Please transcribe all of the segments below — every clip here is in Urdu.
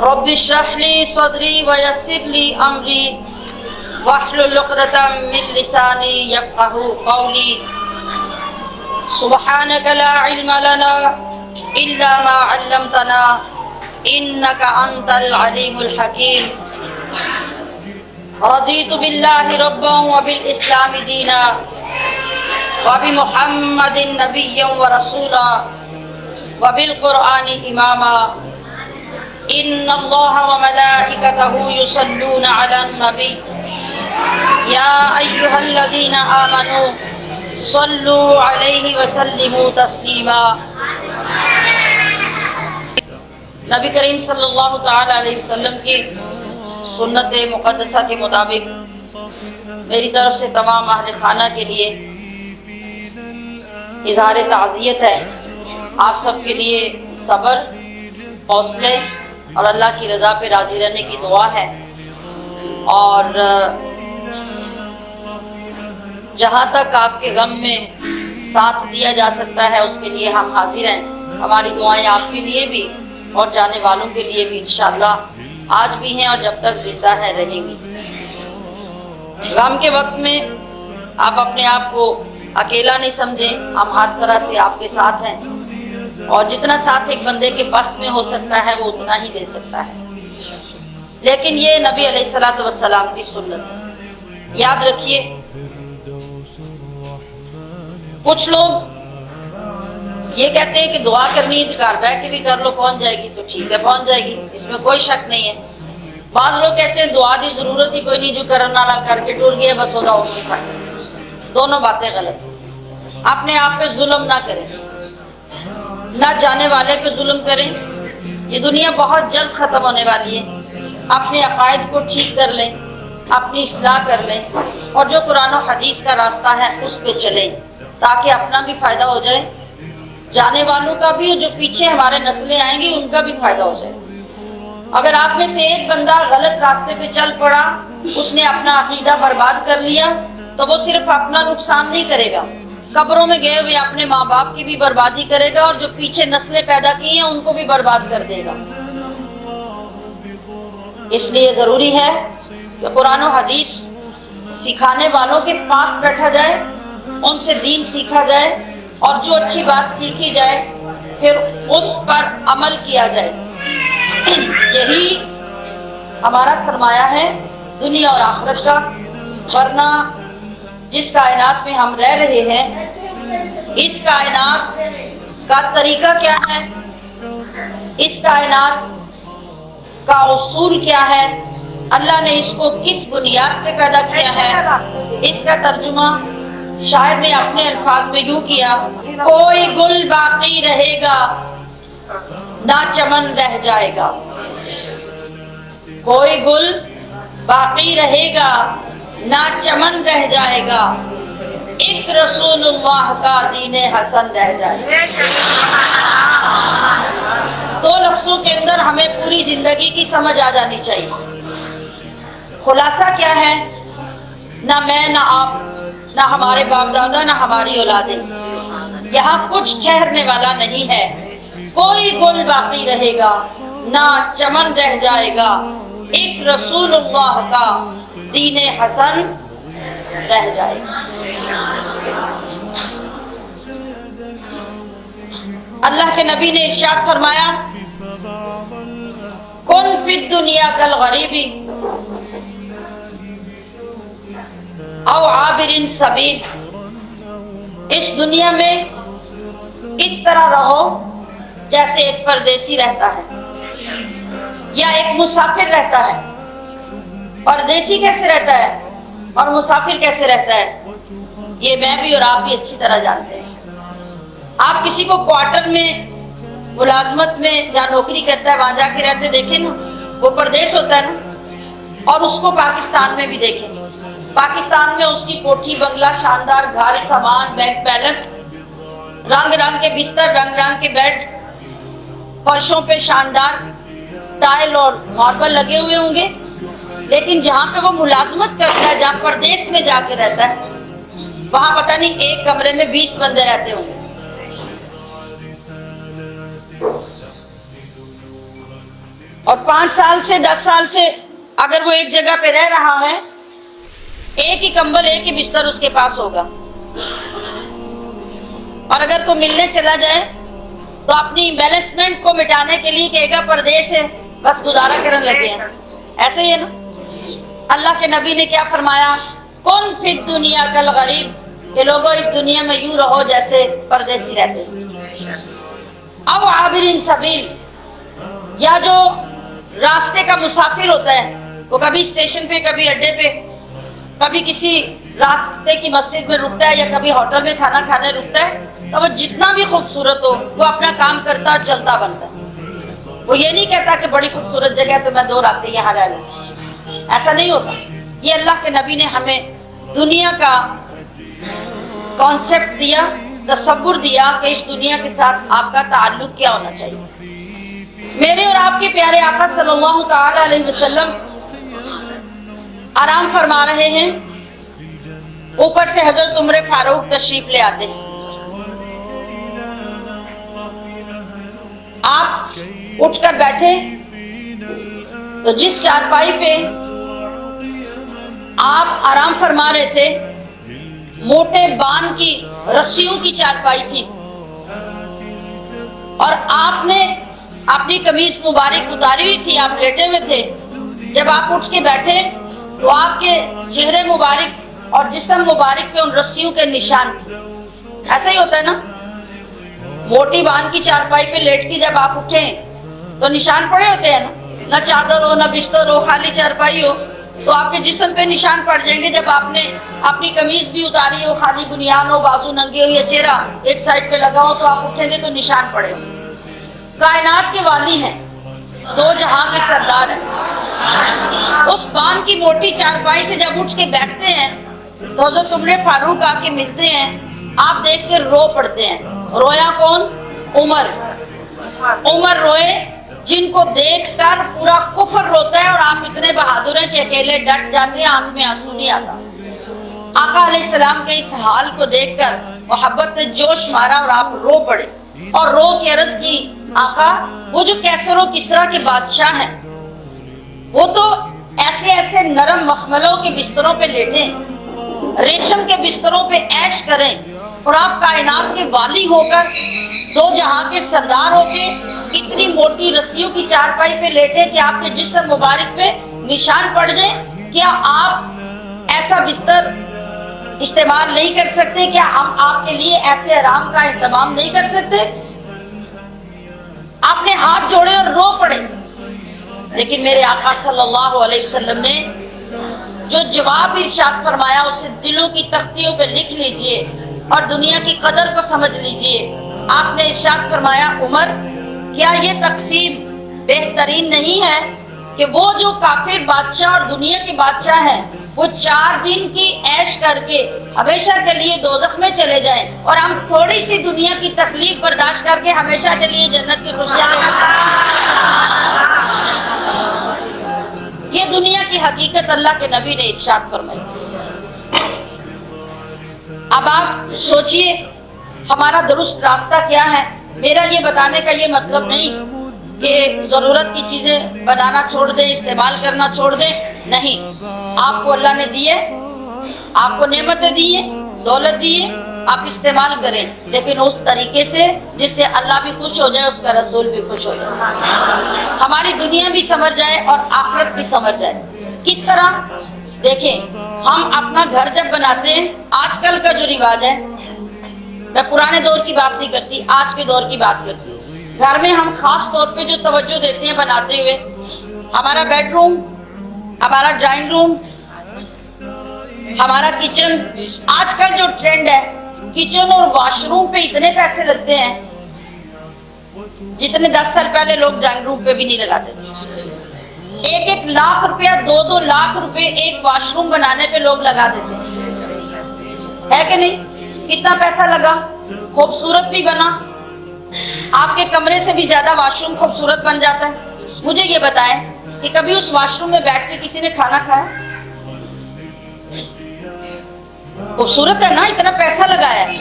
رب اشرح لي صدري ويسر لي امري واحلل عقدة من لساني يفقهوا قولي سبحانك لا علم لنا الا ما علمتنا انك انت العليم الحكيم رضيت بالله ربا وبالاسلام دينا وبمحمد نبيا ورسولا وبالقرآن اماما ان اللہ وملائکتہ یصلون علی النبی یا ایھا الذین آمنوا صلوا علیہ وسلموا تسلیما۔ نبی کریم صلی اللہ تعالی علیہ وسلم کی سنت مقدسہ کے مطابق میری طرف سے تمام اہل خانہ کے لیے اظہار تعزیت ہے۔ آپ سب کے لیے صبر، حوصلے اور اللہ کی رضا پہ راضی رہنے کی دعا ہے، اور جہاں تک آپ کے غم میں ساتھ دیا جا سکتا ہے اس کے لیے ہم حاضر ہیں۔ ہماری دعائیں آپ کے لیے بھی اور جانے والوں کے لیے بھی انشاءاللہ آج بھی ہیں اور جب تک زندہ ہے رہیں گی۔ غم کے وقت میں آپ اپنے آپ کو اکیلا نہیں سمجھیں، ہم ہر طرح سے آپ کے ساتھ ہیں، اور جتنا ساتھ ایک بندے کے بس میں ہو سکتا ہے وہ اتنا ہی دے سکتا ہے، لیکن یہ نبی علیہ الصلوۃ والسلام کی سنت ہے۔ یاد رکھیے، کچھ لوگ یہ کہتے ہیں کہ دعا کرنی ہے تو گھر بیٹھ کے بھی کر لو، پہنچ جائے گی تو ٹھیک ہے، پہنچ جائے گی، اس میں کوئی شک نہیں ہے۔ بعض لوگ کہتے ہیں دعا کی ضرورت ہی کوئی نہیں، جو کرنا نہ کر کے ٹور گیا بس ہوگا اس میں۔ دونوں باتیں غلط ہیں۔ اپنے آپ پہ ظلم نہ کریں، نہ جانے والے پہ ظلم کریں۔ یہ دنیا بہت جلد ختم ہونے والی ہے۔ اپنے عقائد کو ٹھیک کر لیں، اپنی اصلاح کر لیں، اور جو قرآن و حدیث کا راستہ ہے اس پہ چلیں، تاکہ اپنا بھی فائدہ ہو جائے، جانے والوں کا بھی، جو پیچھے ہمارے نسلیں آئیں گی ان کا بھی فائدہ ہو جائے۔ اگر آپ میں سے ایک بندہ غلط راستے پہ چل پڑا، اس نے اپنا عقیدہ برباد کر لیا، تو وہ صرف اپنا نقصان نہیں کرے گا، قبروں میں گئے ہوئے اپنے ماں باپ کی بھی بربادی کرے گا، اور جو پیچھے نسلیں پیدا کی ہیں ان کو بھی برباد کر دے گا۔ اس لیے ضروری ہے کہ قرآن و حدیث سکھانے والوں کے پاس بیٹھا جائے، ان سے دین سیکھا جائے، اور جو اچھی بات سیکھی جائے پھر اس پر عمل کیا جائے۔ یہی ہمارا سرمایہ ہے دنیا اور آخرت کا، ورنہ جس کائنات میں ہم رہ رہے ہیں، اس کائنات کا طریقہ کیا ہے، اس کائنات کا اصول کیا ہے، اللہ نے اس کو کس بنیاد پہ پیدا کیا ہے، اس کا ترجمہ شاعر نے اپنے الفاظ میں یوں کیا: کوئی گل باقی رہے گا نہ چمن رہ جائے گا، کوئی گل باقی رہے گا نہ چمن رہ جائے گا، ایک رسول اللہ کا دین حسن رہ جائے گا۔ دو لفظوں کے اندر ہمیں پوری زندگی کی سمجھ آ جانی چاہیے۔ خلاصہ کیا ہے؟ نہ میں، نہ آپ، نہ ہمارے باپ دادا، نہ ہماری اولادیں، یہاں کچھ ٹھہرنے والا نہیں ہے۔ کوئی گل باقی رہے گا نہ چمن رہ جائے گا، ایک رسول اللہ کا دین حسن رہ جائے گا۔ اللہ کے نبی نے ارشاد فرمایا: کن فی الدنیا کالغریب او عابر سبیل، اس دنیا میں اس طرح رہو جیسے ایک پردیسی رہتا ہے یا ایک مسافر رہتا ہے۔ پردیسی کیسے رہتا ہے اور مسافر کیسے رہتا ہے، یہ میں بھی اور آپ بھی اچھی طرح جانتے ہیں۔ آپ کسی کو کوارٹر میں، ملازمت میں جہاں نوکری کرتا ہے وہاں جا کے رہتے دیکھیں نا، وہ پردیس ہوتا ہے نا، اور اس کو پاکستان میں بھی دیکھیں، پاکستان میں اس کی کوٹھی بنگلہ، شاندار گھر، سامان، بینک بیلنس، رنگ رنگ کے بستر، رنگ رنگ کے بیڈ، فرشوں پہ شاندار ٹائل اور ماربل لگے ہوئے ہوں گے، لیکن جہاں پہ وہ ملازمت کرتا ہے، جہاں پردیس میں جا کے رہتا ہے، وہاں پتہ نہیں ایک کمرے میں 20 بندے رہتے ہوں گے۔ اور 5 سال سے 10 سال سے اگر وہ ایک جگہ پہ رہ رہا ہے، ایک ہی کمبل ایک ہی بستر اس کے پاس ہوگا، اور اگر کوئی ملنے چلا جائے تو اپنی بیلنسمنٹ کو مٹانے کے لیے کہے گا پردیس ہے، بس گزارا کرنے لگے ہیں. ایسے ہی ہے نا. اللہ کے نبی نے کیا فرمایا؟ کن فی الدنیا کالغریب، کہ لوگوں اس دنیا میں یوں رہو جیسے پردیسی رہتے ہیں. او عابر سبیل، یا جو راستے کا مسافر ہوتا ہے، وہ کبھی اسٹیشن پہ، کبھی اڈے پہ، کبھی کسی راستے کی مسجد میں رکتا ہے، یا کبھی ہوٹل میں کھانا کھانے رکتا ہے، تو وہ جتنا بھی خوبصورت ہو وہ اپنا کام کرتا اور چلتا بنتا ہے. وہ یہ نہیں کہتا کہ بڑی خوبصورت جگہ ہے تو میں 2 راتیں یہاں رہ لوں. ایسا نہیں ہوتا. یہ اللہ کے نبی نے ہمیں دنیا کا کانسیپٹ دیا، تصور دیا کہ اس دنیا کے ساتھ آپ کا تعلق کیا ہونا چاہیے. میرے اور آپ کے پیارے آقا صلی اللہ تعالی علیہ وسلم آرام فرما رہے ہیں، اوپر سے حضرت عمر فاروق تشریف لے آتے ہیں. آپ اٹھ کر بیٹھے تو جس چارپائی پہ آپ آرام فرما رہے تھے، موٹے بان کی رسیوں کی چارپائی تھی، اور آپ نے اپنی قمیض مبارک اتاری ہوئی تھی، آپ لیٹے ہوئے تھے. جب آپ اٹھ کے بیٹھے تو آپ کے چہرے مبارک اور جسم مبارک پہ ان رسیوں کے نشان تھے. ایسا ہی ہوتا ہے نا، موٹی بان کی چارپائی پہ لیٹ کے جب آپ اٹھیں تو نشان پڑے ہوتے ہیں نا. نہ چادر ہو، نہ بستر ہو، خالی چارپائی ہو تو آپ کے جسم پہ نشان پڑ جائیں گے. جب آپ نے اپنی قمیض بھی اتاری ہو، خالی بنیان ہو، بازو ننگے ہو، یا چہرہ ایک سائڈ پہ لگا ہو، تو آپ اٹھیں گے تو نشان پڑے ہو. کائنات کے والی ہیں، 2 جہاں کے سردار ہیں. اس بان کی موٹی چارپائی سے جب اٹھ کے بیٹھتے ہیں تو حضرت عمر فاروق آ کے ملتے ہیں. آپ دیکھ کے رو پڑتے ہیں. رویا کون؟ عمر. عمر روئے جن کو دیکھ کر پورا کفر روتا ہے، اور آپ اتنے بہادر ہیں کہ اکیلے ڈٹ جاتے ہیں، آنکھ میں آنسو نہیں آتا. آقا علیہ السلام کے اس حال کو دیکھ کر محبت نے جوش مارا اور آپ رو پڑے، اور رو کے عرض کی، آقا وہ جو کیسر و کسرا کے بادشاہ ہیں وہ تو ایسے ایسے نرم مخملوں کے بستروں پہ لیٹیں، ریشم کے بستروں پہ عیش کریں، اور آپ کائنات کے والی ہو کر، 2 جہاں کے سردار ہو کے اتنی موٹی رسیوں کی چارپائی پہ لیٹے کہ آپ کے جسم مبارک پہ نشان پڑ جائے. کیا آپ ایسا بستر استعمال نہیں کر سکتے؟ کیا ہم آپ کے لیے ایسے آرام کا اہتمام نہیں کر سکتے؟ آپ نے ہاتھ جوڑے اور رو پڑے. لیکن میرے آقا صلی اللہ علیہ وسلم نے جو جواب ارشاد فرمایا اسے دلوں کی تختیوں پہ لکھ لیجئے اور دنیا کی قدر کو سمجھ لیجئے. آپ نے ارشاد فرمایا، عمر کیا یہ تقسیم بہترین نہیں ہے کہ وہ جو کافر بادشاہ اور دنیا کے بادشاہ ہیں وہ 4 دن کی عیش کر کے ہمیشہ کے لیے دوزخ میں چلے جائیں، اور ہم تھوڑی سی دنیا کی تکلیف برداشت کر کے ہمیشہ کے لیے جنت کی خوشیاں لے سکتے. یہ دنیا کی حقیقت اللہ کے نبی نے ارشاد فرمائی. اب آپ سوچئے ہمارا درست راستہ کیا ہے. میرا یہ بتانے کا یہ مطلب نہیں کہ ضرورت کی چیزیں بنانا چھوڑ دیں، استعمال کرنا چھوڑ دیں. نہیں، آپ کو اللہ نے دیے، آپ کو نعمتیں دی ہیں، دولت دی ہے، آپ استعمال کریں، لیکن اس طریقے سے جس سے اللہ بھی خوش ہو جائے، اس کا رسول بھی خوش ہو جائے، ہماری دنیا بھی سمجھ جائے اور آخرت بھی سمجھ جائے. کس طرح؟ دیکھیں، ہم اپنا گھر جب بناتے ہیں، آج کل کا جو رواج ہے، میں پرانے دور کی بات نہیں کرتی، آج کے دور کی بات کرتی ہوں. گھر میں ہم خاص طور پہ جو توجہ دیتے ہیں بناتے ہوئے، ہمارا بیڈ روم، ہمارا ڈرائنگ روم، ہمارا کچن. آج کل جو ٹرینڈ ہے، کچن اور واش روم پہ اتنے پیسے لگتے ہیں جتنے 10 سال پہلے لوگ ڈرائنگ روم پہ بھی نہیں لگاتے تھے. 1 لاکھ روپیہ، 2 لاکھ روپے ایک واش روم بنانے پہ لوگ لگا دیتے ہیں، ہے کہ نہیں؟ کتنا پیسہ لگا، خوبصورت بھی بنا، آپ کے کمرے سے بھی زیادہ واش روم خوبصورت بن جاتا ہے. مجھے یہ بتائیں کہ کبھی اس واش روم میں بیٹھ کے کسی نے کھانا کھایا؟ خوبصورت ہے نا، اتنا پیسہ لگایا ہے،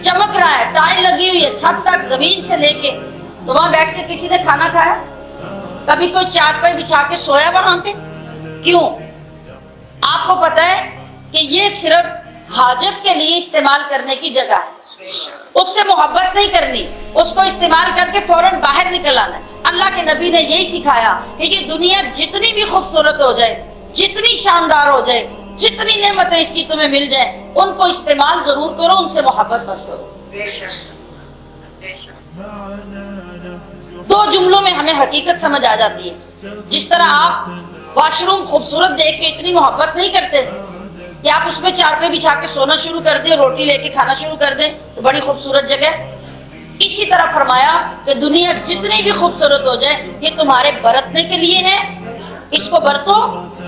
چمک رہا ہے، ٹائل لگی ہوئی ہے چھت تک زمین سے لے کے، تو وہاں بیٹھ کے کسی نے کھانا کھایا؟ کبھی کوئی چارپائی بچھا کے سویا وہاں پہ؟ کیوں؟ آپ کو پتا ہے کہ یہ صرف حاجت کے لیے استعمال کرنے کی جگہ ہے، اس سے محبت نہیں کرنی، اس کو استعمال کر کے فوراً باہر نکل آنا ہے۔ اللہ کے نبی نے یہی سکھایا کہ یہ دنیا جتنی بھی خوبصورت ہو جائے، جتنی شاندار ہو جائے، جتنی نعمتیں اس کی تمہیں مل جائیں، ان کو استعمال ضرور کرو، ان سے محبت مت کرو۔ دو جملوں میں ہمیں حقیقت سمجھ آ جاتی ہے۔ جس طرح آپ واش روم خوبصورت دیکھ کے اتنی محبت نہیں کرتے کہ آپ اس میں چارپائی بچھا کے سونا شروع کر دیں، روٹی لے کے کھانا شروع کر دیں، تو بڑی خوبصورت جگہ۔ اسی طرح فرمایا کہ دنیا جتنی بھی خوبصورت ہو جائے یہ تمہارے برتنے کے لیے ہے، اس کو برتو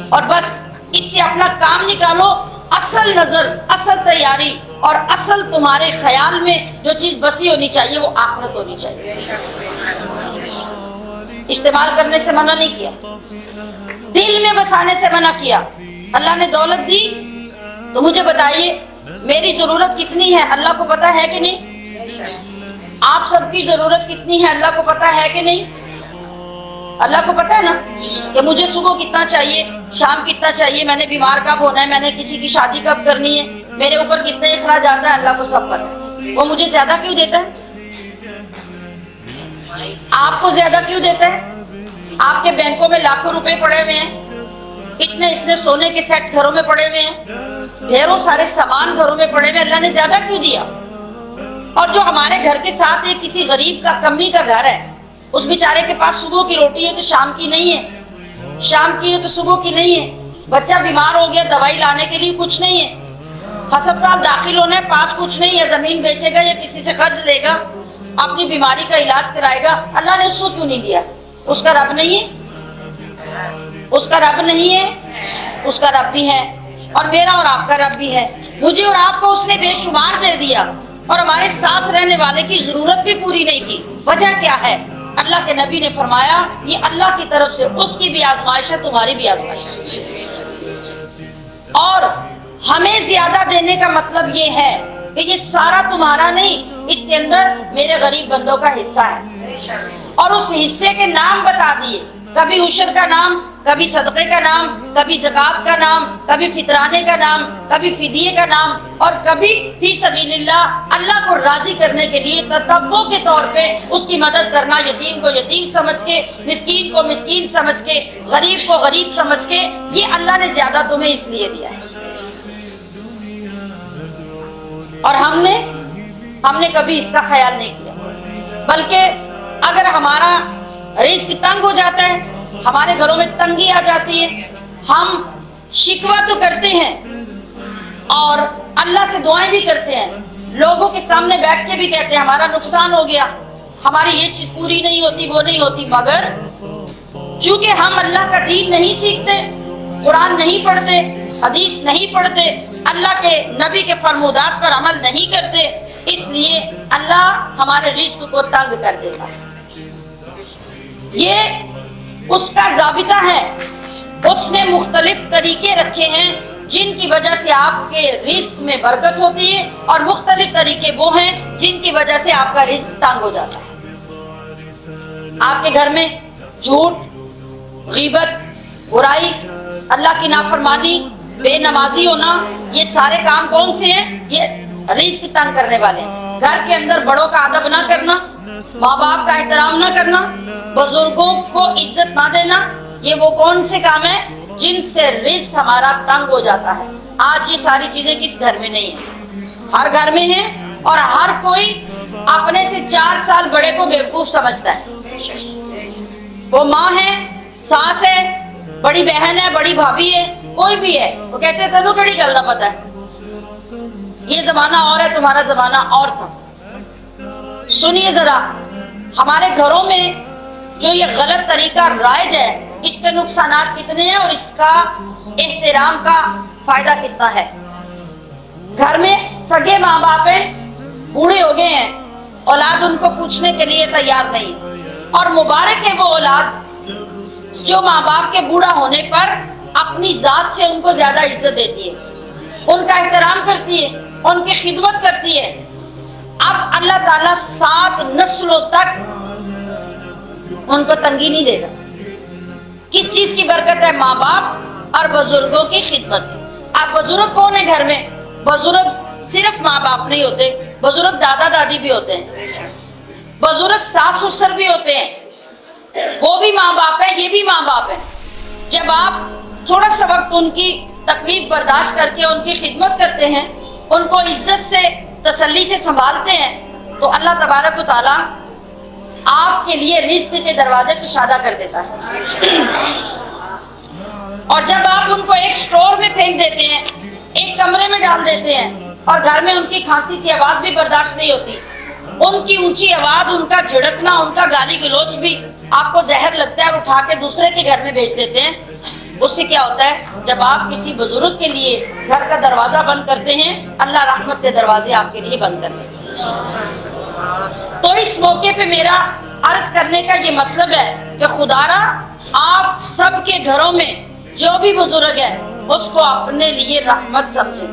اور بس اس سے اپنا کام نکالو۔ اصل نظر، اصل تیاری اور اصل تمہارے خیال میں جو چیز بسی ہونی چاہیے وہ آخرت ہونی چاہیے۔ استعمال کرنے سے منع نہیں کیا، دل میں بسانے سے منع کیا۔ اللہ نے دولت دی تو مجھے بتائیے میری ضرورت کتنی ہے اللہ کو پتا ہے کہ نہیں؟ آپ سب کی ضرورت کتنی ہے اللہ کو پتا ہے کہ نہیں؟ اللہ کو پتا ہے نا کہ مجھے صبح کتنا چاہیے، شام کتنا چاہیے، میں نے بیمار کب ہونا ہے، میں نے کسی کی شادی کب کرنی ہے، میرے اوپر کتنے اخراجات ہیں، اللہ کو سب پتا ہے۔ وہ مجھے زیادہ کیوں دیتا ہے؟ آپ کو زیادہ کیوں دیتا ہے؟ آپ کے بینکوں میں لاکھوں روپے پڑے ہوئے ہیں، اتنے سونے کے سیٹ گھروں میں پڑے ہوئے ہیں، ڈھیروں سارے سامان گھروں میں پڑے ہوئے، اللہ نے زیادہ کیوں دیا؟ اور جو ہمارے گھر کے ساتھ ایک کسی غریب کا کمی کا گھر ہے، اس بیچارے کے پاس صبح کی روٹی ہے تو شام کی نہیں ہے، شام کی ہے تو صبح کی نہیں ہے، بچہ بیمار ہو گیا دوائی لانے کے لیے کچھ نہیں ہے، ہسپتال داخل ہونا ہے پاس کچھ نہیں ہے، زمین بیچے گا یا کسی سے قرض لے گا، اپنی بیماری کا علاج کرائے گا، اللہ نے اس کو کیوں نہیں دیا؟ اس کا رب نہیں ہے؟ اس کا رب نہیں ہے؟ اس کا رب بھی ہے، اور میرا اور آپ کا رب بھی ہے۔ مجھے اور آپ کو اس نے بے شمار دے دیا اور ہمارے ساتھ رہنے والے کی ضرورت بھی پوری نہیں کی۔ وجہ کیا ہے؟ اللہ کے نبی نے فرمایا یہ اللہ کی طرف سے اس کی بھی آزمائش ہے، تمہاری بھی آزمائش ہے، اور ہمیں زیادہ دینے کا مطلب یہ ہے کہ یہ سارا تمہارا نہیں، اس کے اندر میرے غریب بندوں کا حصہ ہے، اور اس حصے کے نام بتا دیے، کبھی عشر کا نام، کبھی صدقے کا نام، کبھی زکات کا نام، کبھی فطرانے کا نام، کبھی فدیے کا نام، اور کبھی فی سبیل اللہ، اللہ کو راضی کرنے کے لیے تطوع کے طور پہ اس کی مدد کرنا، یتیم کو یتیم سمجھ کے، مسکین کو مسکین سمجھ کے، غریب کو غریب سمجھ کے، یہ اللہ نے زیادہ تمہیں اس لیے دیا ہے۔ اور ہم نے کبھی اس کا خیال نہیں کیا، بلکہ اگر ہمارا رزق تنگ ہو جاتا ہے، ہمارے گھروں میں تنگی آ جاتی ہے، ہم شکوہ تو کرتے ہیں اور اللہ سے دعائیں بھی کرتے ہیں، لوگوں کے سامنے بیٹھ کے بھی کہتے ہیں ہمارا نقصان ہو گیا، ہماری یہ چیز پوری نہیں ہوتی، وہ نہیں ہوتی، مگر چونکہ ہم اللہ کا دین نہیں سیکھتے، قرآن نہیں پڑھتے، حدیث نہیں پڑھتے، اللہ کے نبی کے فرمودات پر عمل نہیں کرتے، اس لیے اللہ ہمارے رزق کو تنگ کر دیتا ہے۔ یہ اس کا ضابطہ ہے، اس نے مختلف طریقے رکھے ہیں جن کی وجہ سے آپ کے رزق میں برکت ہوتی ہے، اور مختلف طریقے وہ ہیں جن کی وجہ سے آپ کا رزق تنگ ہو جاتا ہے۔ آپ کے گھر میں جھوٹ، غیبت، برائی، اللہ کی نافرمانی، بے نمازی ہونا، یہ سارے کام کون سے ہیں؟ یہ رزق تنگ کرنے والے ہیں۔ گھر کے اندر بڑوں کا ادب نہ کرنا، ماں باپ کا احترام نہ کرنا، بزرگوں کو عزت نہ دینا، یہ وہ کون سے کام ہیں جن سے رزق ہمارا تنگ ہو جاتا ہے۔ آج یہ ساری چیزیں کس گھر میں نہیں ہیں؟ ہر گھر میں ہیں، اور ہر کوئی اپنے سے 4 سال بڑے کو بیوقوف سمجھتا ہے۔ وہ ماں ہے، ساس ہے، بڑی بہن ہے، بڑی بھابھی ہے، کوئی بھی ہے، وہ کہتے ہیں تینوں کیڑی گل نہ پتا ہے، یہ زمانہ اور ہے، تمہارا زمانہ اور تھا۔ سنیے ذرا، ہمارے گھروں میں جو یہ غلط طریقہ رائج ہے، اس کے نقصانات کتنے ہیں اور اس کا احترام کا فائدہ کتنا ہے۔ گھر میں سگے ماں باپ ہیں، بوڑھے ہو گئے ہیں، اولاد ان کو پوچھنے کے لیے تیار نہیں، اور مبارک ہے وہ اولاد جو ماں باپ کے بوڑھا ہونے پر اپنی ذات سے ان کو زیادہ عزت دیتی ہے، ان کا احترام کرتی ہے، ان کی خدمت کرتی ہے۔ اب اللہ تعالیٰ 7 نسلوں تک ان کو تنگی نہیں دے گا، کس چیز کی برکت ہے؟ ماں باپ اور بزرگوں کی خدمت. اب بزرگ کون ہے گھر میں؟ بزرگ صرف ماں باپ نہیں ہوتے، بزرگ دادا دادی بھی ہوتے ہیں، بزرگ ساس سسر بھی ہوتے ہیں، وہ بھی ماں باپ ہے، یہ بھی ماں باپ ہے. جب آپ تھوڑا سا وقت ان کی تکلیف برداشت کر کے ان کی خدمت کرتے ہیں، ان کو عزت سے تسلی سے سنبھالتے ہیں، تو اللہ تبارک و تعالیٰ آپ کے لیے رزق کے دروازے کشادہ کر دیتا ہے. اور جب آپ ان کو ایک سٹور میں پھینک دیتے ہیں، ایک کمرے میں ڈال دیتے ہیں، اور گھر میں ان کی کھانسی کی آواز بھی برداشت نہیں ہوتی، ان کی اونچی آواز، ان کا جھڑکنا، ان کا گالی گلوچ بھی آپ کو زہر لگتا ہے اور اٹھا کے دوسرے کے گھر میں بھیج دیتے ہیں. اس سے کیا ہوتا ہے؟ جب آپ کسی بزرگ کے لیے گھر کا دروازہ بند کرتے ہیں، اللہ رحمت کے دروازے آپ کے لیے بند کر دیتے ہیں. تو اس موقع پہ میرا عرض کرنے کا یہ مطلب ہے کہ خدا را آپ سب کے گھروں میں جو بھی بزرگ ہے اس کو اپنے لیے رحمت سمجھیں.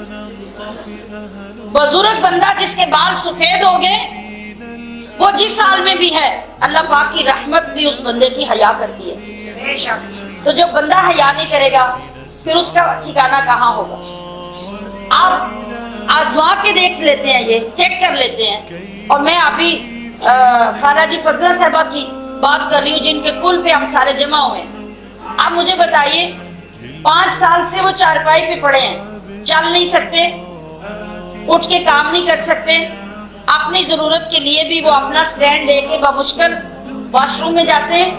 بزرگ بندہ جس کے بال سفید ہو گئے، وہ جس حال میں بھی ہے، اللہ پاک کی رحمت بھی اس بندے کی حیا کرتی ہے. تو جو بندہ حیا نہیں کرے گا پھر اس کا ٹھکانہ کہاں ہوگا؟ آپ آزما کے دیکھ لیتے ہیں، یہ چیک کر لیتے ہیں. اور میں ابھی خالہ جی فضلہ صاحبہ کی بات کر رہی ہوں، جن کے کل پہ ہم سارے جمع ہوئے ہیں. آپ مجھے بتائیے 5 سال سے وہ چارپائی پہ پڑے ہیں، چل نہیں سکتے، اٹھ کے کام نہیں کر سکتے، اپنی ضرورت کے لیے بھی وہ اپنا سٹینڈ لے کے بمشکل واش روم میں جاتے ہیں.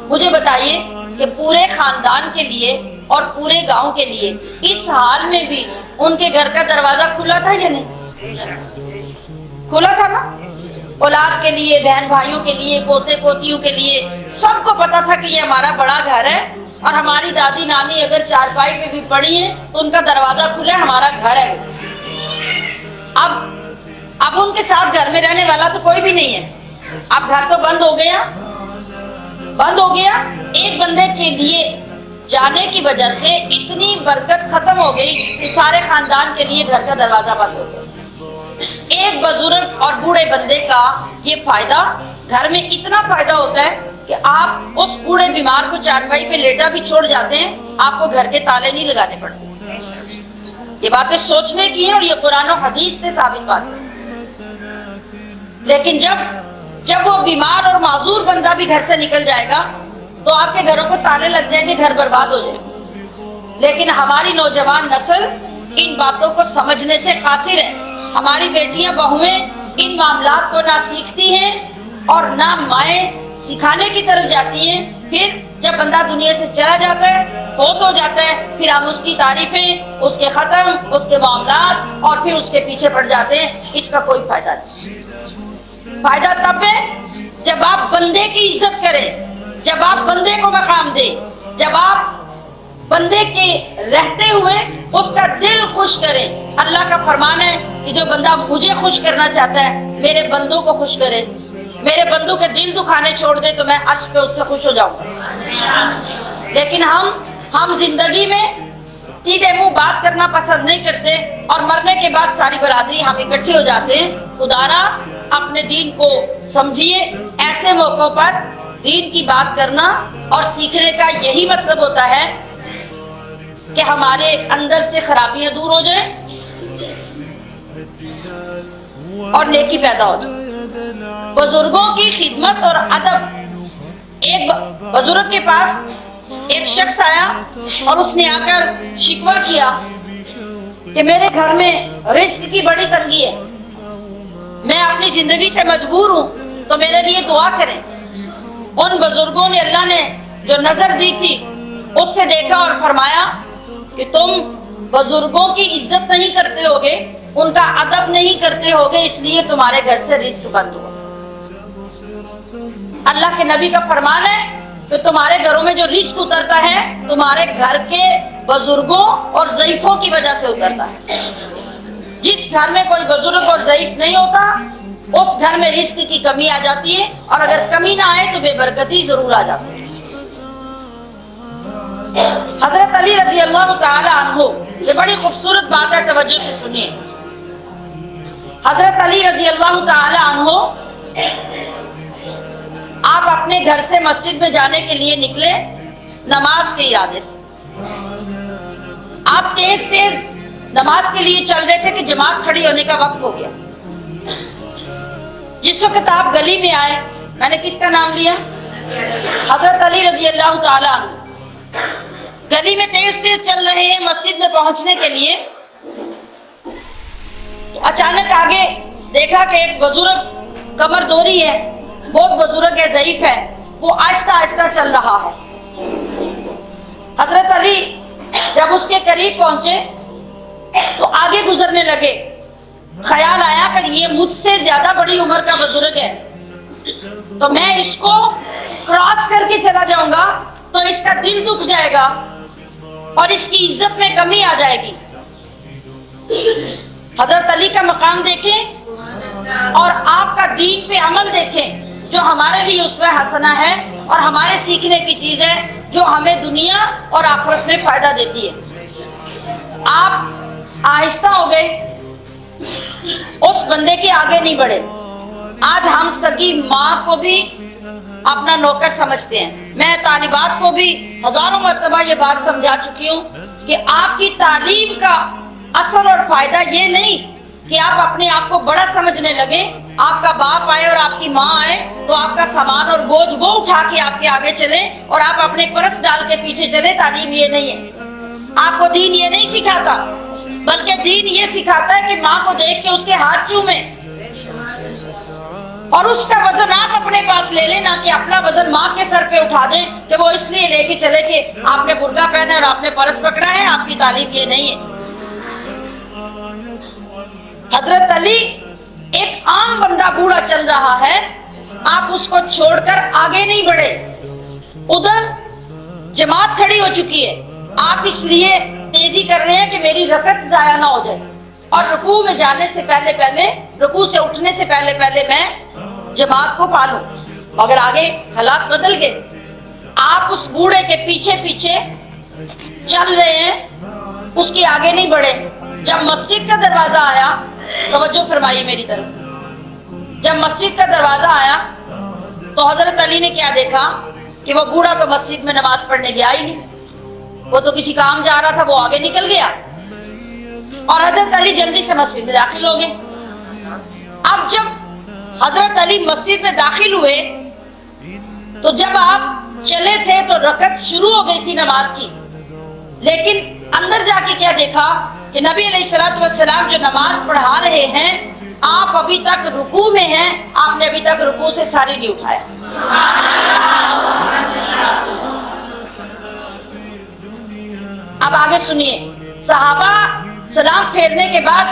مجھے بتائیے کہ پورے خاندان کے لیے اور پورے گاؤں کے لیے اس حال میں بھی ان کے گھر کا دروازہ کھلا تھا یا نہیں؟ کھلا تھا نا. اولاد کے لیے، بہن بھائیوں کے لیے، پوتے پوتیوں کے لیے، سب کو پتا تھا کہ یہ ہمارا بڑا گھر ہے، اور ہماری دادی نانی اگر چارپائی پہ بھی پڑی ہیں تو ان کا دروازہ کھلا ہے، ہمارا گھر ہے. اب ان کے ساتھ گھر میں رہنے والا تو کوئی بھی نہیں ہے. اب گھر تو بند ہو گیا. ایک بندے کے لیے جانے کی وجہ سے اتنی برکت ختم ہو گئی کہ سارے خاندان کے لیے گھر کا دروازہ بند ہو گیا. ایک بزرگ اور بوڑھے بندے کا یہ فائدہ، گھر میں اتنا فائدہ ہوتا ہے کہ آپ اس بوڑھے بیمار کو چارپائی پہ لیٹا بھی چھوڑ جاتے ہیں، آپ کو گھر کے تالے نہیں لگانے پڑتے. یہ باتیں سوچنے کی ہیں اور یہ قرآن و حدیث سے ثابت بات ہے. لیکن جب وہ بیمار اور معذور بندہ بھی گھر سے نکل جائے گا تو آپ کے گھروں کو تالے لگ جائیں گے، گھر برباد ہو جائے گا. لیکن ہماری نوجوان نسل ان باتوں کو سمجھنے سے قاصر ہے. ہماری بیٹیاں بہویں ان معاملات کو نہ سیکھتی ہیں اور نہ مائیں سکھانے کی طرف جاتی ہیں. پھر جب بندہ دنیا سے چلا جاتا ہے، فوت ہو جاتا ہے، پھر ہم اس کی تعریفیں، اس کے ختم، اس کے معاملات، اور پھر اس کے پیچھے پڑ جاتے ہیں. اس کا کوئی فائدہ نہیں. فائدہ تب ہے جب آپ بندے کی عزت کریں، جب آپ بندے کو مقام دیں، جب آپ بندے کے رہتے ہوئے اس کا دل خوش کریں. اللہ کا فرمان ہے کہ جو بندہ مجھے خوش کرنا چاہتا ہے میرے بندوں کو خوش کرے، میرے بندوں کے دل دکھانے چھوڑ دے تو میں عرش پہ اس سے خوش ہو جاؤں گا. لیکن ہم زندگی میں سیدھے منہ بات کرنا پسند نہیں کرتے، اور مرنے کے بعد ساری برادری ہم اکٹھے ہو جاتے ہیں. خدارا اپنے دین کو سمجھیے. ایسے موقعوں پر دین کی بات کرنا اور سیکھنے کا یہی مطلب ہوتا ہے کہ ہمارے اندر سے خرابیاں دور ہو جائیں اور نیکی پیدا ہو جائے. بزرگوں کی خدمت اور ادب. ایک بزرگ کے پاس ایک شخص آیا اور اس نے آ کر شکوہ کیا کہ میرے گھر میں رزق کی بڑی تنگی ہے، میں اپنی زندگی سے مجبور ہوں، تو میرے لیے دعا کریں. ان بزرگوں نے، اللہ نے جو نظر دی تھی اس سے دیکھا اور فرمایا کہ تم بزرگوں کی عزت نہیں کرتے ہوگے، ان کا ادب نہیں کرتے ہوگے، اس لیے تمہارے گھر سے رزق بند ہوا. اللہ کے نبی کا فرمان ہے کہ تمہارے گھروں میں جو رزق اترتا ہے تمہارے گھر کے بزرگوں اور ضعیفوں کی وجہ سے اترتا ہے. جس گھر میں کوئی بزرگ اور ضعیف نہیں ہوتا اس گھر میں رزق کی کمی آ جاتی ہے، اور اگر کمی نہ آئے تو بے برکتی ضرور آ جاتی ہے. حضرت علی رضی اللہ تعالی عنہ، یہ بڑی خوبصورت بات ہے، توجہ سے سنیے. حضرت علی رضی اللہ تعالی عنہ آپ اپنے گھر سے مسجد میں جانے کے لیے نکلے نماز کے ارادے سے. آپ تیز تیز نماز کے لیے چل رہے تھے کہ جماعت کھڑی ہونے کا وقت ہو گیا. جس وقت آپ گلی میں آئے, میں نے کس کا نام لیا؟ حضرت علی رضی اللہ تعالی عنہ. گلی میں تیز تیز چل رہے ہیں مسجد میں پہنچنے کے لیے, تو اچانک آگے دیکھا کہ ایک بزرگ کمر دوری ہے, بہت بزرگ ہے, ضعیف ہے, وہ آہستہ آہستہ چل رہا ہے. حضرت علی جب اس کے قریب پہنچے تو آگے گزرنے لگے. خیال آیا کہ یہ مجھ سے زیادہ بڑی عمر کا بزرگ ہے, تو میں اس کو کراس کر کے چلا جاؤں گا تو اس کا دل دکھ جائے گا اور اس کی عزت میں کمی آ جائے گی. حضرت علی کا مقام دیکھیں اور آپ کا دین پہ عمل دیکھیں, جو ہمارے لیے اسوہ حسنہ ہے اور ہمارے سیکھنے کی چیز ہے, جو ہمیں دنیا اور آخرت میں فائدہ دیتی ہے. آپ آہستہ ہو گئے, اس بندے کے آگے نہیں بڑھے. آج ہم سگی ماں کو بھی اپنا نوکر سمجھتے ہیں. میں طالبات کو بھی ہزاروں مرتبہ یہ بات سمجھا چکی ہوں کہ آپ کی تعلیم کا اثر اور فائدہ یہ نہیں کہ آپ اپنے آپ کو بڑا سمجھنے لگے. آپ کا باپ آئے اور آپ کی ماں آئے تو آپ کا سامان اور بوجھ وہ اٹھا کے آپ کے آگے چلے اور آپ اپنے پرس ڈال کے پیچھے چلے. تعلیم یہ نہیں ہے. آپ کو دین یہ نہیں سکھاتا, بلکہ دین یہ سکھاتا ہے کہ ماں کو دیکھ کے اس کے ہاتھ چومیں اور اس کا وزن آپ اپنے پاس لے لیں, نہ کہ اپنا وزن ماں کے سر پہ اٹھا دیں کہ وہ اس لیے لے کے چلے کہ آپ نے برقع پہنا اور آپ نے پرس پکڑا ہے. آپ کی تعلیم یہ نہیں ہے. حضرت علی ایک عام بندہ بوڑھا چل رہا ہے, آپ اس کو چھوڑ کر آگے نہیں بڑھے. ادھر جماعت کھڑی ہو چکی ہے, آپ اس لیے تیزی کر رہے ہیں کہ میری رکعت ضائع نہ ہو جائے, اور رکوع میں جانے سے پہلے پہلے, رکوع سے اٹھنے سے پہلے پہلے میں جماعت کو پالوں. مگر آگے حالات بدل گئے. آپ اس بوڑھے کے پیچھے پیچھے چل رہے ہیں, اس کے آگے نہیں بڑھے. جب مسجد کا دروازہ آیا, توجہ فرمائیے میری طرف, جب مسجد کا دروازہ آیا تو حضرت علی نے کیا دیکھا کہ وہ بوڑھا تو مسجد میں نماز پڑھنے گیا ہی نہیں, وہ تو کسی کام جا رہا تھا, وہ آگے نکل گیا. اور حضرت علی جلدی سے مسجد میں داخل ہو گئے. اب جب حضرت علی مسجد میں داخل ہوئے تو جب آپ چلے تھے تو رکعت شروع ہو گئی تھی نماز کی, لیکن اندر جا کے کیا دیکھا کہ نبی علیہ الصلوۃ والسلام جو نماز پڑھا رہے ہیں, آپ ابھی تک رکوع میں ہیں, آپ نے ابھی تک رکوع سے ساری نہیں اٹھایا. اب آگے سنیے. صحابہ سلام پھیرنے کے بعد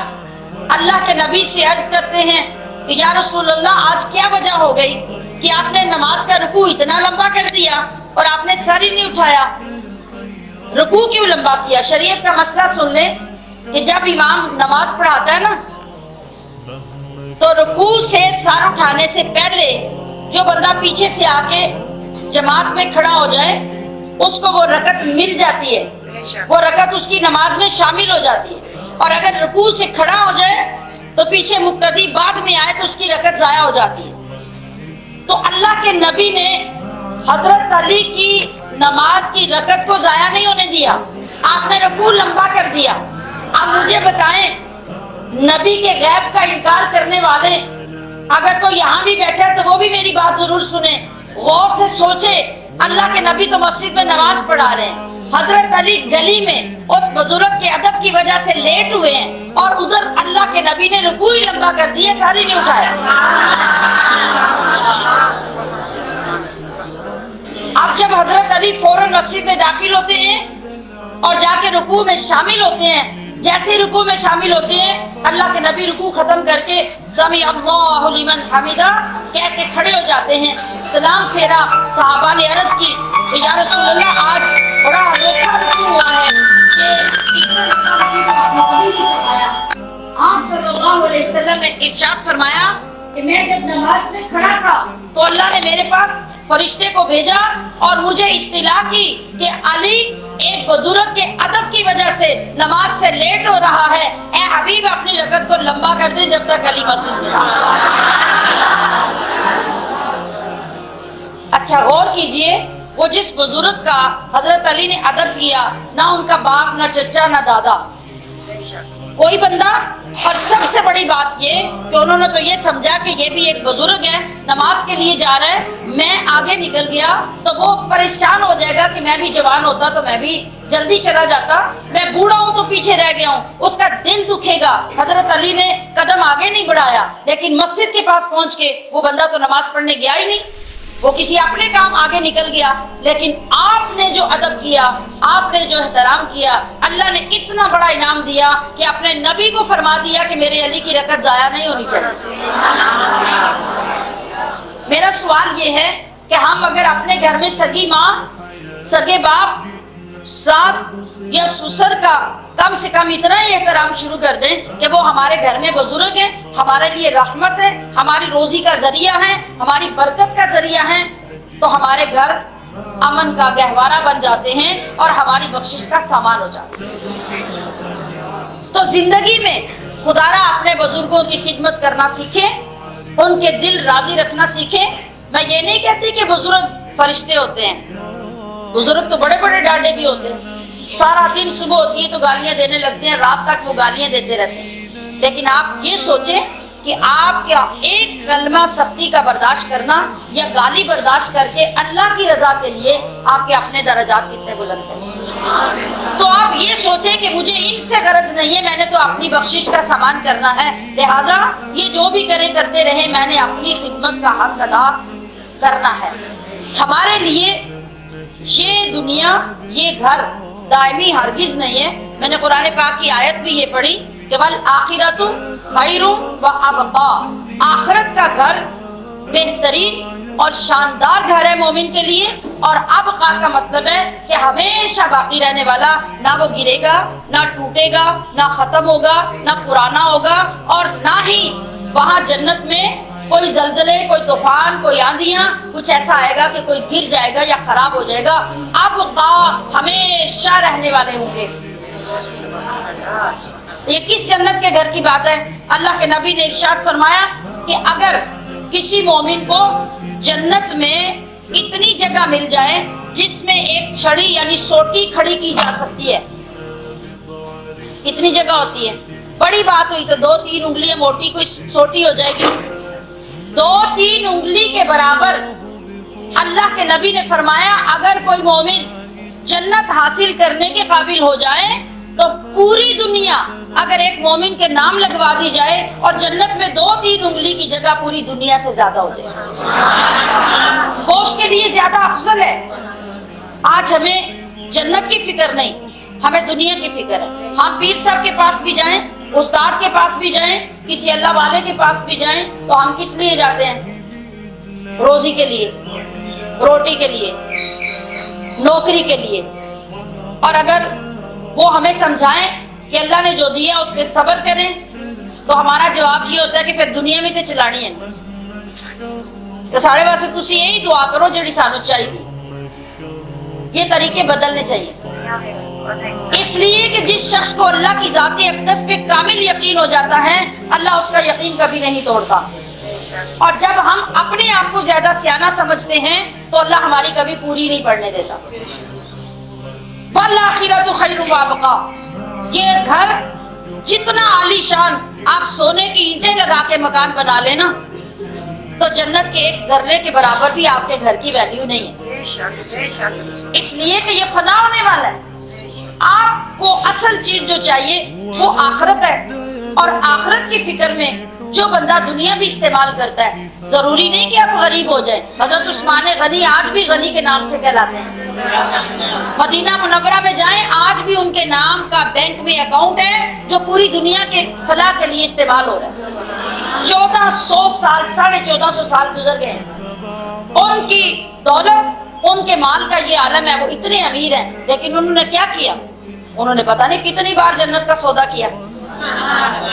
اللہ کے نبی سے عرض کرتے ہیں کہ یا رسول اللہ, آج کیا وجہ ہو گئی کہ آپ نے نماز کا رکوع اتنا لمبا کر دیا اور آپ نے سر ہی نہیں اٹھایا؟ رکوع کیوں لمبا کیا؟ شریعت کا مسئلہ سن لیں کہ جب امام نماز پڑھاتا ہے نا, تو رکوع سے سر اٹھانے سے پہلے جو بندہ پیچھے سے آ کے جماعت میں کھڑا ہو جائے, اس کو وہ رکعت مل جاتی ہے, وہ رکعت اس کی نماز میں شامل ہو جاتی ہے. اور اگر رکوع سے کھڑا ہو جائے تو پیچھے مقتدی بعد میں آئے تو اس کی رکعت ضائع ہو جاتی ہے. تو اللہ کے نبی نے حضرت علی کی نماز کی رکعت کو ضائع نہیں ہونے دیا, آپ نے رکوع لمبا کر دیا. اب مجھے بتائیں, نبی کے غیب کا انکار کرنے والے اگر کوئی یہاں بھی بیٹھے تو وہ بھی میری بات ضرور سنیں, غور سے سوچے. اللہ کے نبی تو مسجد میں نماز پڑھا رہے ہیں, حضرت علی گلی میں اس بزرگ کے ادب کی وجہ سے لیٹ ہوئے ہیں, اور ادھر اللہ کے نبی نے رکوع ہی لمبا کر دیا, ساری نہیں اٹھایا. اب جب حضرت علی فوراً مسجد میں داخل ہوتے ہیں اور جا کے رکوع میں شامل ہوتے ہیں, جیسے رکوع میں شامل ہوتے ہیں, اللہ کے نبی رکوع ختم کر کے سمیع اللہ لمن حمیدہ کہہ کے کھڑے ہو جاتے ہیں. سلام پھیرا. صحابہ نے عرض کی کہ یا رسول اللہ, آج بڑا انوکھا رکوع ہوا ہے کہ آپ صلی اللہ علیہ وسلم نے ارشاد فرمایا کہ میں جب نماز میں کھڑا تھا تو اللہ نے میرے پاس فرشتے کو بھیجا اور مجھے اطلاع کی کہ علی ایک بزرگ کے ادب کی وجہ سے نماز سے لیٹ ہو رہا ہے, اے حبیب اپنی رکعت کو لمبا کر دے جب تک علی مسجد میں. اچھا غور کیجئے, وہ جس بزرگ کا حضرت علی نے ادب کیا، نہ ان کا باپ، نہ چچا، نہ دادا، کوئی بندہ، اور سب سے بڑی بات یہ کہ انہوں نے تو یہ سمجھا کہ یہ بھی ایک بزرگ ہے، نماز کے لیے جا رہا ہے، میں آگے نکل گیا تو وہ پریشان ہو جائے گا کہ میں بھی جوان ہوتا تو میں بھی جلدی چلا جاتا، میں بوڑھا ہوں تو پیچھے رہ گیا ہوں، اس کا دل دکھے گا۔ حضرت علی نے قدم آگے نہیں بڑھایا، لیکن مسجد کے پاس پہنچ کے وہ بندہ تو نماز پڑھنے گیا ہی نہیں، وہ کسی اپنے کام آگے نکل گیا، لیکن آپ نے جو ادب کیا، آپ نے جو احترام کیا، اللہ نے اتنا بڑا انعام دیا کہ اپنے نبی کو فرما دیا کہ میرے علی کی رکعت ضائع نہیں ہونی چاہیے۔ میرا سوال یہ ہے کہ ہم اگر اپنے گھر میں سگی ماں، سگے باپ، ساس یا سسر کا کم سے کم اتنا ہی احترام شروع کر دیں کہ وہ ہمارے گھر میں بزرگ ہیں، ہمارے لیے رحمت ہے، ہماری روزی کا ذریعہ ہے، ہماری برکت کا ذریعہ ہے، تو ہمارے گھر امن کا گہوارہ بن جاتے ہیں اور ہماری بخشش کا سامان ہو جاتے ہیں۔ تو زندگی میں خدارا اپنے بزرگوں کی خدمت کرنا سیکھیں، ان کے دل راضی رکھنا سیکھیں۔ میں یہ نہیں کہتی کہ بزرگ فرشتے ہوتے ہیں، بزرگ تو بڑے بڑے ڈاڈے بھی ہوتے ہیں، سارا دن صبح ہوتی ہے تو گالیاں دینے لگتے ہیں، رات تک وہ گالیاں دیتے رہتے ہیں، لیکن آپ یہ سوچیں کہ آپ کیا ایک کلمہ سختی کا برداشت کرنا یا گالی برداشت کر کے اللہ کی رضا کے لیے آپ کے اپنے درجات کتنے بلند ہیں۔ تو آپ یہ سوچیں کہ مجھے ان سے غرض نہیں ہے، میں نے تو اپنی بخشش کا سامان کرنا ہے، لہٰذا یہ جو بھی کرتے رہے، میں نے اپنی خدمت کا حق ادا کرنا ہے۔ ہمارے لیے یہ دنیا، یہ گھر دائمی ہرگز نہیں ہے۔ میں نے قرآن پاک کی آیت بھی یہ پڑھی کہ وَالْآخِرَةُ خَيْرٌ وَأَبْقَىٰ، آخرت کا گھر بہترین اور شاندار گھر ہے مومن کے لیے، اور ابقا کا مطلب ہے کہ ہمیشہ باقی رہنے والا، نہ وہ گرے گا، نہ ٹوٹے گا، نہ ختم ہوگا، نہ پرانا ہوگا، اور نہ ہی وہاں جنت میں کوئی زلزلے، کوئی طوفان، کوئی آندیاں، کچھ ایسا آئے گا کہ کوئی گر جائے گا یا خراب ہو جائے گا۔ ابقا ہمیشہ رہنے والے ہوں گے۔ یہ کس جنت کے گھر کی بات ہے؟ اللہ کے نبی نے ارشاد فرمایا کہ اگر کسی مومن کو جنت میں اتنی جگہ مل جائے جس میں ایک چھڑی یعنی سوٹی کھڑی کی جا سکتی ہے، اتنی جگہ ہوتی ہے، بڑی بات ہوئی تو 2-3 انگلیاں موٹی کوئی سوٹی ہو جائے گی، 2-3 انگلی کے برابر اللہ کے نبی نے فرمایا اگر کوئی مومن جنت حاصل کرنے کے قابل ہو جائے تو پوری دنیا اگر ایک مومن کے نام لگوا دی جائے اور جنت میں 2-3 انگلی کی جگہ پوری دنیا سے زیادہ ہو جائے، گوشت کے لیے زیادہ افضل ہے۔ آج ہمیں جنت کی فکر نہیں، ہمیں دنیا کی فکر ہے۔ ہم پیر صاحب کے پاس بھی جائیں، استاد کے پاس بھی جائیں، کسی اللہ والے کے پاس بھی جائیں تو ہم کس لیے جاتے ہیں؟ روزی کے لیے، روٹی کے لیے، نوکری کے لیے۔ اور اگر وہ ہمیں سمجھائیں کہ اللہ نے جو دیا اس پہ صبر کریں تو ہمارا جواب یہ ہوتا ہے کہ پھر دنیا میں تے چلانی ہے تو سارے واسطے تسی یہی دعا کرو جڑی سانو چاہیے۔ یہ طریقے بدلنے چاہیے، اس لیے کہ جس شخص کو اللہ کی ذاتی اقدس پہ کامل یقین ہو جاتا ہے اللہ اس کا یقین کبھی نہیں توڑتا، اور جب ہم اپنے آپ کو زیادہ سیانہ سمجھتے ہیں تو اللہ ہماری کبھی پوری نہیں پڑنے دیتا۔ وَالْآخِرَةُ خَيْرٌ وَأَبْقَىٰ، یہ گھر جتنا عالی شان آپ سونے کی اینٹیں لگا کے مکان بنا لینا تو جنت کے ایک ذرے کے برابر بھی آپ کے گھر کی ویلیو نہیں ہے، اس لیے کہ یہ فنا ہونے والا ہے۔ آپ کو اصل چیز جو چاہیے وہ آخرت ہے، اور آخرت کی فکر میں جو بندہ دنیا بھی استعمال کرتا ہے، ضروری نہیں کہ آپ غریب ہو جائیں۔ حضرت عثمان غنی آج بھی غنی کے نام سے کہلاتے ہیں۔ مدینہ منورہ میں جائیں، آج بھی ان کے نام کا بینک میں اکاؤنٹ ہے جو پوری دنیا کے فلاح کے لیے استعمال ہو رہا ہے۔ 1400 سال، 1450 سال گزر گئے ہیں، اور ان کی دولت، ان کے مال کا یہ عالم ہے، وہ اتنے امیر ہیں، لیکن انہوں نے کیا کیا؟ انہوں نے پتہ نہیں کتنی بار جنت کا سودا کیا،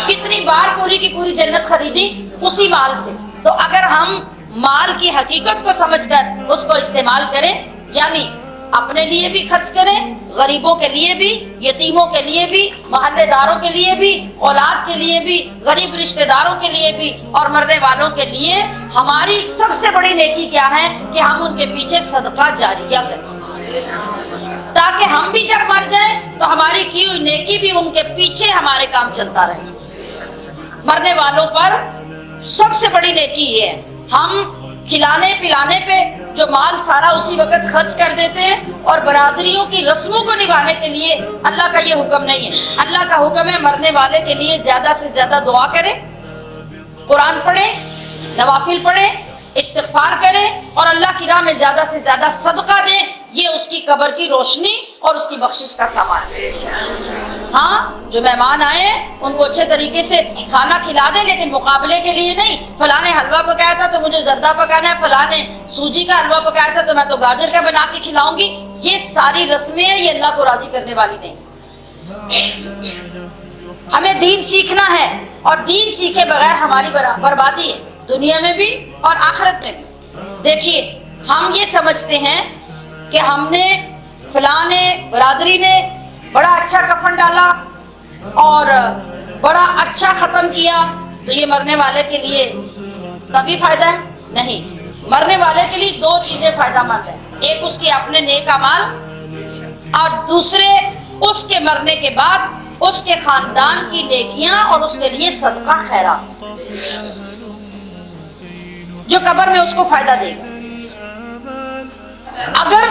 کتنی بار پوری کی پوری جنت خریدی اسی مال سے۔ تو اگر ہم مال کی حقیقت کو سمجھ کر اس کو استعمال کریں، یعنی اپنے لیے بھی خرچ کریں، غریبوں کے لیے بھی، یتیموں کے لیے بھی، محلے داروں کے لیے بھی، اولاد کے لیے بھی، غریب رشتہ داروں کے لیے بھی، اور مرنے والوں کے لیے ہماری سب سے بڑی نیکی کیا ہے کہ ہم ان کے پیچھے صدقہ جاریہ کریں، تاکہ ہم بھی جب مر جائیں تو ہماری کی ہوئی نیکی بھی ان کے پیچھے ہمارے کام چلتا رہے۔ مرنے والوں پر سب سے بڑی نیکی یہ ہے، ہم کھلانے پلانے پہ جو مال سارا اسی وقت خرچ کر دیتے ہیں، اور برادریوں کی رسموں کو نبھانے کے لیے اللہ کا یہ حکم نہیں ہے۔ اللہ کا حکم ہے مرنے والے کے لیے زیادہ سے زیادہ دعا کریں، قرآن پڑھیں، نوافل پڑھیں، استغفار کریں، اور اللہ کی راہ میں زیادہ سے زیادہ صدقہ دیں۔ یہ اس کی قبر کی روشنی اور اس کی بخشش کا سامان ہے۔ ہاں، جو مہمان آئے ہیں ان کو اچھے طریقے سے کھانا کھلا دیں، لیکن مقابلے کے لیے نہیں، فلاں نے حلوہ پکایا تھا تو مجھے زردہ پکانا ہے، فلاں نے سوجی کا حلوہ پکایا تھا تو میں تو گاجر کا بنا کے کھلاؤں گی۔ یہ ساری رسمیں ہیں، یہ اللہ کو راضی کرنے والی نہیں۔ ہمیں دین سیکھنا ہے، اور دین سیکھے بغیر ہماری بربادی ہے، دنیا میں بھی اور آخرت میں بھی۔ دیکھیے، ہم یہ سمجھتے ہیں کہ ہم نے فلاں نے برادری نے بڑا اچھا کفن ڈالا اور بڑا اچھا ختم کیا تو یہ مرنے والے کے لیے تبھی فائدہ ہے؟ نہیں، مرنے والے کے لیے دو چیزیں فائدہ مند ہیں، ایک اس کے اپنے نیک اعمال، اور دوسرے اس کے مرنے کے بعد اس کے خاندان کی نیکیاں اور اس کے لیے صدقہ خیرات، جو قبر میں اس کو فائدہ دے گا۔ اگر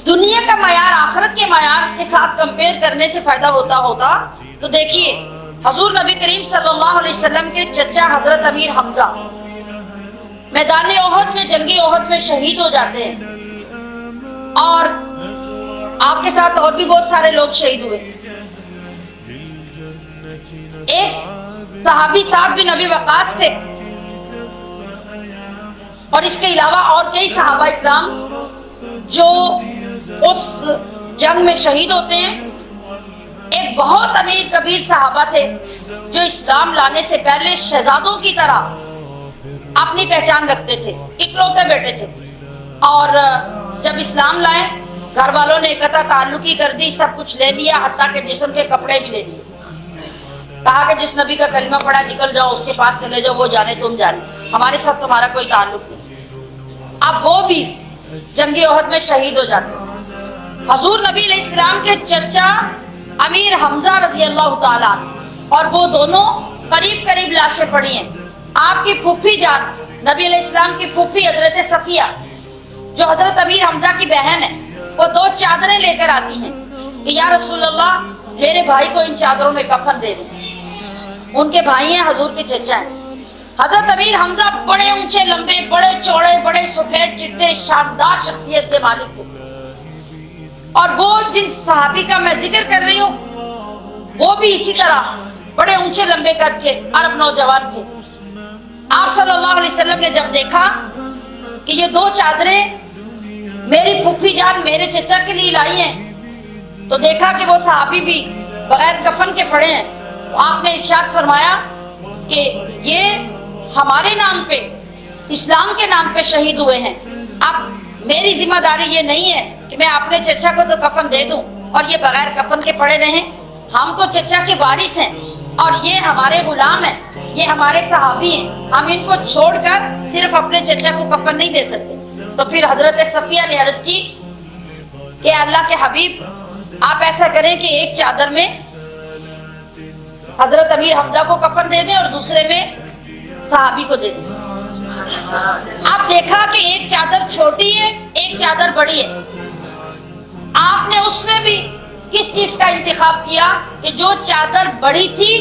دنیا کا معیار آخرت کے معیار کے ساتھ کمپیئر کرنے سے فائدہ ہوتا تو دیکھیے، حضور نبی کریم صلی اللہ علیہ وسلم کے چچا حضرت امیر حمزہ میدان احد میں، جنگی احد میں شہید ہو جاتے ہیں، اور آپ کے ساتھ اور بھی بہت سارے لوگ شہید ہوئے۔ ایک صحابی سعد بن ابی وقاص تھے، اور اس کے علاوہ اور کئی صحابہ اکرام جو اس جنگ میں شہید ہوتے ہیں۔ ایک بہت امیر کبیر صحابہ تھے جو اسلام لانے سے پہلے شہزادوں کی طرح اپنی پہچان رکھتے تھے، اکلوتے بیٹے تھے، اور جب اسلام لائے گھر والوں نے قطع تعلقی کر دی، سب کچھ لے لیا، حتیٰ کہ جسم کے کپڑے بھی لے لیے، کہا کہ جس نبی کا کلمہ پڑھا نکل جاؤ، اس کے پاس چلے جاؤ، وہ جانے تم جانے، ہمارے ساتھ تمہارا کوئی تعلق نہیں۔ اب وہ بھی جنگی احد میں شہید ہو جاتے ہیں۔ حضور نبی علیہ السلام کے چچا امیر حمزہ رضی اللہ تعالیٰ، اور وہ دونوں قریب قریب لاشیں پڑی ہیں۔ آپ کی پھوپھی جان، نبی علیہ السلام کی پھوپھی حضرت صفیہ جو حضرت امیر حمزہ کی بہن ہے، وہ دو چادریں لے کر آتی ہیں کہ یا رسول اللہ میرے بھائی کو ان چادروں میں کفن دے دیں۔ ان کے بھائی ہیں، حضور کے چچا ہیں۔ حضرت امیر حمزہ بڑے اونچے لمبے، بڑے چوڑے، بڑے سفید چٹے، شاندار شخصیت کے مالک تھے، اور وہ جن صحابی کا میں ذکر کر رہی ہوں وہ بھی اسی طرح بڑے اونچے لمبے قد کے عرب نوجوان تھے۔ آپ صلی اللہ علیہ وسلم نے جب دیکھا کہ یہ دو چادریں میری پھوپھی جان میرے چچا کے لیے لائی ہیں، تو دیکھا کہ وہ صحابی بھی بغیر کفن کے پڑے ہیں، تو آپ نے ارشاد فرمایا کہ یہ ہمارے نام پہ، اسلام کے نام پہ شہید ہوئے ہیں۔ اب میری ذمہ داری یہ نہیں ہے کہ میں اپنے چچا کو تو کفن دے دوں اور یہ بغیر کفن کے پڑے رہیں۔ ہم تو چچا کے وارث ہیں، اور یہ ہمارے غلام ہیں، یہ ہمارے صحابی ہیں، ہم ان کو چھوڑ کر صرف اپنے چچا کو کفن نہیں دے سکتے۔ تو پھر حضرت صفیہ نے عرض کی کہ اللہ کے حبیب، آپ ایسا کریں کہ ایک چادر میں حضرت امیر حمزہ کو کفن دے دیں اور دوسرے میں صحابی کو دے دیں۔ آپ دیکھا کہ ایک چادر چھوٹی ہے، ایک چادر بڑی ہے، آپ نے اس میں بھی کس چیز کا انتخاب کیا کہ جو چادر بڑی تھی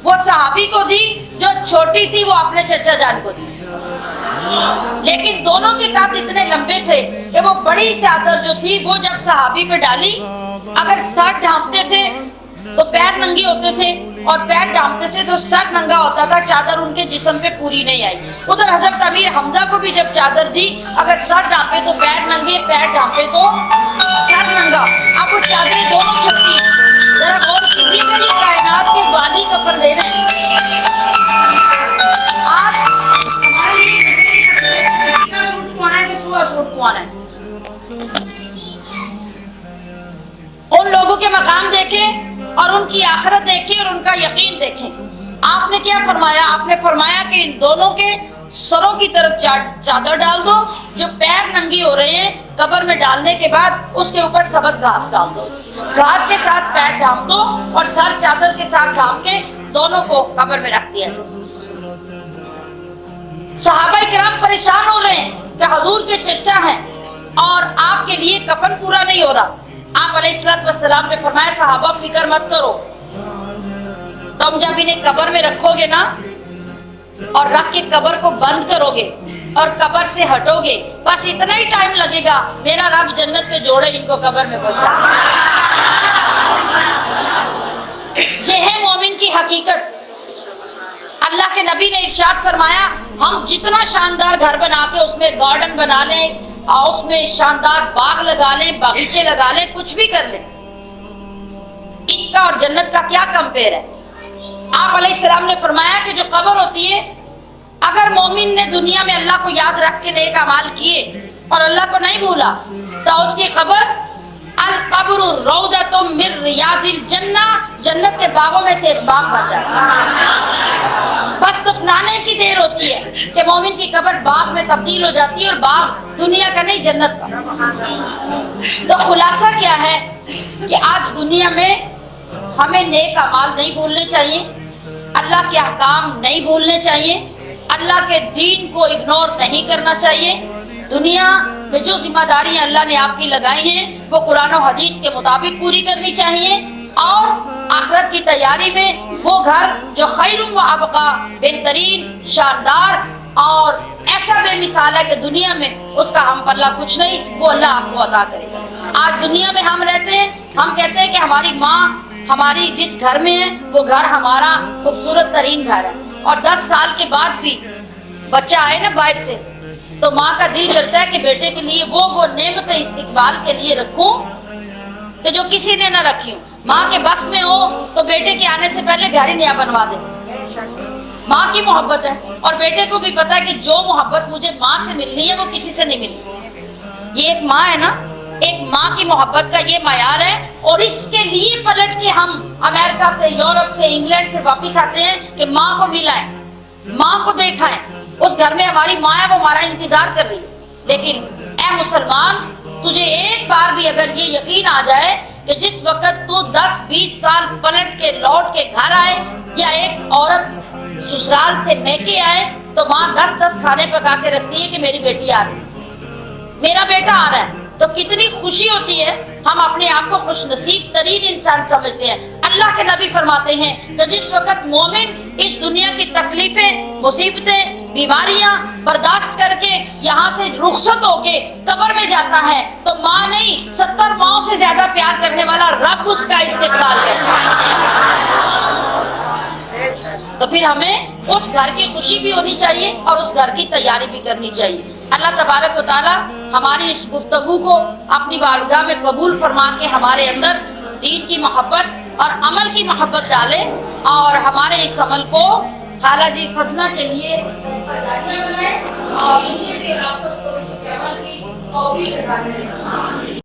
وہ صحابی کو دی، جو چھوٹی تھی وہ اپنے چچا جان کو دی۔ لیکن دونوں کے قد اتنے لمبے تھے کہ وہ بڑی چادر جو تھی وہ جب صحابی پہ ڈالی، اگر سر ڈھانپتے تھے تو پیر ننگے ہوتے تھے، اور پیر ڈھانپتے تھے تو سر ننگا ہوتا تھا، چادر ان کے جسم پہ پوری نہیں آئی۔ ادھر حضرت امیر حمزہ کو بھی جب چادر دی، اگر سر ڈھانپے تو پیر ننگے، پیر ڈھانپے تو سر ننگا۔ اب وہ چادریں دونوں چھٹی، ذرا غور کیجیے گا، یہ کائنات کے والی کفن دے رہے ہیں۔ آج ہمارے لیے سوٹ پوانا ہے کہ صبح سوٹ پوانا ہے؟ انجام دیکھیں اور ان کی آخرت دیکھیں اور ان کا یقین دیکھیں. آپ نے کیا فرمایا؟ آپ نے فرمایا کہ ان دونوں کے سروں کی طرف چادر ڈال دو. جو پیر ننگی ہو رہے ہیں قبر میں ڈالنے کے بعد اس کے اوپر سبز گھاس ڈال دو. گھاس کے ساتھ پیر ڈھانپ دو اور سر چادر کے ساتھ ڈھانپ کے دونوں کو قبر میں رکھ دیا جائے. صحابہ کرام پریشان ہو رہے ہیں کہ حضور کے چچا ہیں اور آپ کے لیے کفن پورا نہیں ہو رہا. آپ علیہ الصلوۃ والسلام نے فرمایا صحابہ فکر مت کرو، تم جب انہیں قبر میں رکھو گے نا اور رکھ کے قبر کو بند کرو گے اور قبر سے ہٹو گے، بس اتنا ہی ٹائم لگے گا، میرا رب جنت کے جوڑے ان کو قبر میں پہنچا. یہ ہے مومن کی حقیقت. اللہ کے نبی نے ارشاد فرمایا ہم جتنا شاندار گھر بنا کے اس میں گارڈن بنا لیں اور اس میں شاندار باغ لگا لیں، باغیچے لگا لیں، کچھ بھی کر لیں، اس کا اور جنت کا کیا کمپیئر ہے؟ آپ علیہ السلام نے فرمایا کہ جو قبر ہوتی ہے، اگر مومن نے دنیا میں اللہ کو یاد رکھ کے نیک اعمال کیے اور اللہ کو نہیں بھولا تو اس کی قبر القبر روضۃ من ریاض الجنہ، جنت کے باغوں میں سے ایک باغ بن جاتا ہے. بس دفنانے کی دیر ہوتی ہے کہ مومن کی قبر باغ میں تبدیل ہو جاتی ہے، اور باغ دنیا کا نہیں جنت کا. تو خلاصہ کیا ہے کہ آج دنیا میں ہمیں نیک اعمال نہیں بھولنے چاہیے، اللہ کے احکام نہیں بھولنے چاہیے، اللہ کے دین کو اگنور نہیں کرنا چاہیے. دنیا میں جو ذمہ داریاں اللہ نے آپ کی لگائی ہیں وہ قرآن و حدیث کے مطابق پوری کرنی چاہیے، اور آخرت کی تیاری میں وہ گھر جو خیر و ابقا، بہترین، شاندار اور ایسا بے مثال ہے کہ دنیا میں اس کا ہم پلہ کچھ نہیں، وہ اللہ آپ کو عطا کرے گا. آج دنیا میں ہم رہتے ہیں، ہم کہتے ہیں کہ ہماری ماں ہماری جس گھر میں ہے وہ گھر ہمارا خوبصورت ترین گھر ہے، اور 10 سال کے بعد بھی بچہ آئے نا باہر سے تو ماں کا دل کرتا ہے کہ بیٹے کے لیے وہ نعمت استقبال کے لیے رکھوں کہ جو کسی نے نہ رکھی ہوں. ماں کے بس میں ہو تو بیٹے کے آنے سے پہلے گھر ہی نیا بنوا دے. ماں کی محبت ہے، اور بیٹے کو بھی پتا ہے کہ جو محبت مجھے ماں سے ملنی ہے وہ کسی سے نہیں ملنی. یہ ایک ماں ہے نا، ایک ماں کی محبت کا یہ معیار ہے. اور اس کے لیے پلٹ کے ہم امریکہ سے، یورپ سے، انگلینڈ سے واپس آتے ہیں کہ ماں کو ملائیں، ماں کو دیکھائیں. اس گھر میں ہماری ماں ہے، وہ ہمارا انتظار کر رہی ہے. لیکن اے مسلمان، تجھے ایک بار بھی اگر یہ یقین آ جائے کہ جس وقت تو 10-20 سال پلٹ کے لوٹ کے گھر آئے، یا ایک عورت سسرال سے میکے آئے، تو ماں 10 کھانے پکا کے رکھتی ہے کہ میری بیٹی آ رہی ہے، میرا بیٹا آ رہا ہے، تو کتنی خوشی ہوتی ہے. ہم اپنے آپ کو خوش نصیب ترین انسان سمجھتے ہیں. اللہ کے نبی فرماتے ہیں کہ جس وقت مومن اس دنیا کی تکلیفیں، مصیبتیں، بیماریاں برداشت کر کے یہاں سے رخصت ہو کے قبر میں جاتا ہے تو ماں نہیں، 70 ماؤں سے زیادہ پیار کرنے والا رب اس کا استقبال کرتا ہے. تو پھر ہمیں اس گھر کی خوشی بھی ہونی چاہیے اور اس گھر کی تیاری بھی کرنی چاہیے. اللہ تبارک و تعالی ہماری اس گفتگو کو اپنی بارگاہ میں قبول فرما کے ہمارے اندر دین کی محبت اور عمل کی محبت ڈالے، اور ہمارے اس عمل کو خالہ جی فضلہ کے لیے بنائے، اور مجھے بھی آپ کو اس عمل کی توفیق عطا کرے.